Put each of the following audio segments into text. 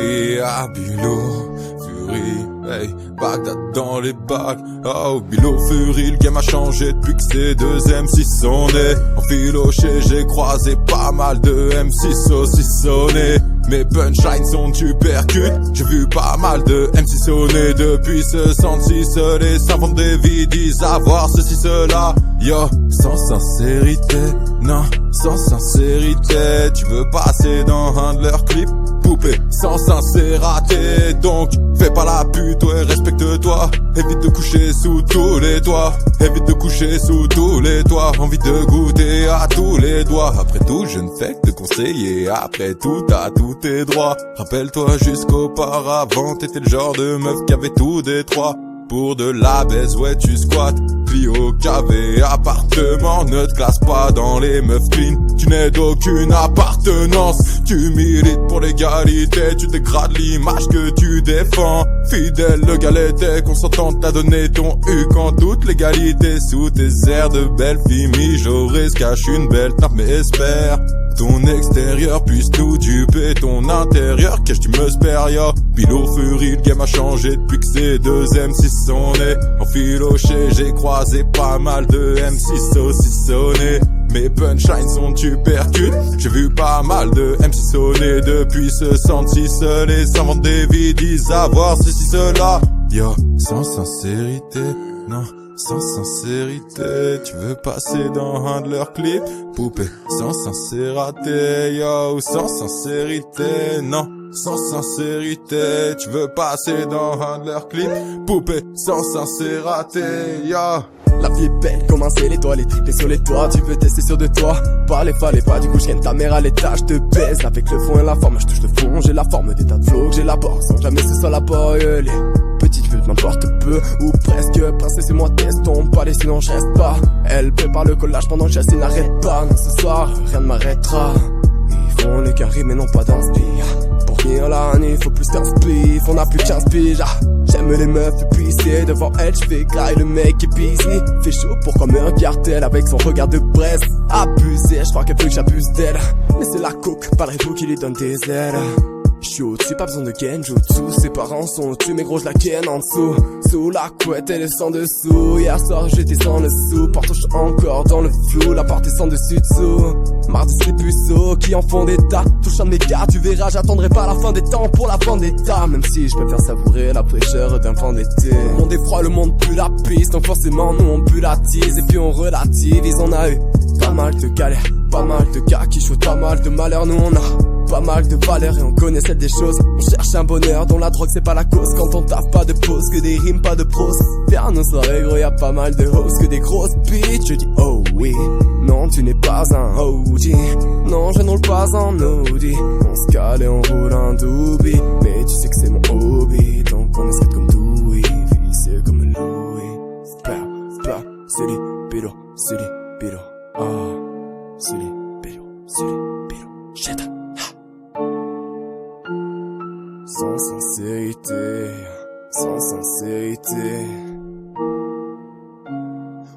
Fury, ah Bilo, Fury, hey, Bagdad dans les bacs. Oh Bilo, Fury, le game a changé depuis que ces deux M6 sont nés. En filoché, j'ai croisé pas mal de M6 saucissonnés. Mes punchlines sont du percute. J'ai vu pas mal de MC sonner. Depuis ce 106, les s'inventent des vies, disent avoir ceci, cela. Yo, sans sincérité, non, sans sincérité. Tu veux passer dans un de leurs clips, poupée, sans sincérité. Donc, fais pas la pute, ouais, respecte-toi. Évite de coucher sous tous les toits. Évite de coucher sous tous les toits. Envie de goûter à tous les doigts. Après tout, je ne fais que te conseiller. Après tout, t'as tous tes droits. Rappelle-toi jusqu'auparavant, t'étais le genre de meuf qui avait tout des trois. Pour de la baise, ouais, tu squattes. Clio, KV, appartement. Ne te classe pas dans les meufs clean. Tu n'es d'aucune appartenance. Tu milites pour l'égalité. Tu dégrades l'image que tu défends. Fidèle, le gars l'était consentant. T'as donné ton U quand toute l'égalité. Sous tes airs de belle fille mijaurée se cache une belle tape, mais espère ton extérieur puisse nous duper. Ton intérieur cache du musperia. Bilo, Fury, le game a changé depuis que ces deux M6 sont nés. En filoché, j'ai croisé pas mal de M6 saucissonnés. Mes punchlines sont du percute. J'ai vu pas mal de MC sonner. Depuis ce 106, les s'inventent des vies, disent avoir ceci, cela. Yo, sans sincérité, non, sans sincérité. Tu veux passer dans un de leurs clips, poupée, sans sincérité. Yo, sans sincérité, non, sans sincérité. Tu veux passer dans un de leurs clips, poupée, sans sincérité. Yo. La vie est belle comme un ciel étoilé, triplé sur les toits. Tu veux tester sûr de toi, fallait pas. Du coup je gagne ta mère à l'étage, je te baise avec le fond et la forme. Je touche le fond, j'ai la forme des tas de flots que j'élabore sans jamais ce soit la les petite bulle m'importe peu ou presque. Princesse et moi testons pas les sinon je reste pas. Elle prépare le collage pendant que j'essaie, n'arrête pas. Non, ce soir rien ne m'arrêtera. Ils font les carrés mais non pas d'inspire. Pour finir l'année faut plus qu'un spliff. On a plus 15 piges. J'aime les meufs épicées, devant elle j'fais graille le mec est busy. Fait chaud, pourquoi me regarde-t-elle avec son regard de braise? Abusé, j'crois qu'elle veut que j'abuse d'elle. Mais c'est la coke, pas le réseau qui lui donne des ailes. J'suis au-dessus, pas besoin de genjutsu. Ses parents sont au-dessus, mais gros j'la ken en dessous. Sous la couette, elle est sans dessous. Hier soir j'étais sans le sou. Porte encore dans le flou, la porte est sans dessus dessous. Mardi c'est puceaux qui en font des tas. Touche un de mes gars, tu verras, j'attendrai pas la fin des temps pour la vendetta. Même si je préfère savourer la fraîcheur d'un vent d'été. On défroie le monde, plus la piste. Donc forcément nous on pue la tease. Et puis on relativise, on a eu pas mal de galères, pas mal de gars qui shootent pas mal de malheur. Nous on a pas mal de valeurs et on connaît celle des choses. On cherche un bonheur dont la drogue c'est pas la cause. Quand on taffe pas de pause, que des rimes pas de prose. Faire nos soirées gros y'a pas mal de hosts, que des grosses bitches. Je dis oh oui, non tu n'es pas un OG. Non je ne roule pas en Audi. On se cale et on roule un doobie. Mais tu sais que c'est mon hobby. Donc on est skate comme Dewey, vicieux comme Louis. Spla, silly, bilo, ah, silly, bilo, shit. Sans sincérité, sans sincérité.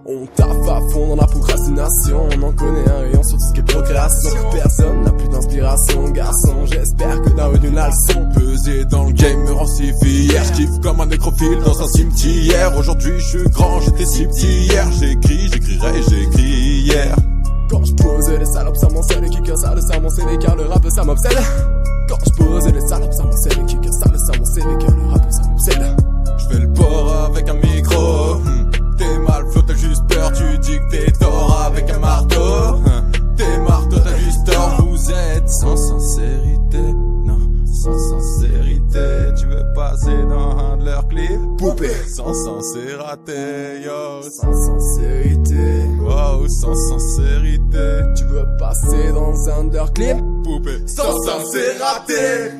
On taffe à fond dans la procrastination. On en connaît un rayon sur tout ce qui est procréation. Personne n'a plus d'inspiration, garçon. J'espère que t'as retenu la leçon. Peser dans le game me rend si fier. J'kiffe comme un nécrophile dans un cimetière. Aujourd'hui je suis grand, j'étais si petit hier. J'écris, j'écrirai, j'écris hier. Quand j'pose les salopes ça m'enseigne, les kickers ça le ça mon CV car le rap ça m'obsède. Quand j'pose les salopes ça m'enseigne, les kickers ça le ça mon CV car le rap ça m'obsède. J'fais le port avec un micro. T'es mal flot, t'as juste peur, tu dis que t'es tort avec un marteau. T'es marteau, t'as juste tort. Vous êtes sans sincérité, non, sans sincérité. Tu veux passer dans un de leurs clips, poupée, sans sincérité, yo. Sans sincérité, wow, sans sincérité. Tu veux passer dans un de leurs clips, poupée, sans sincérité.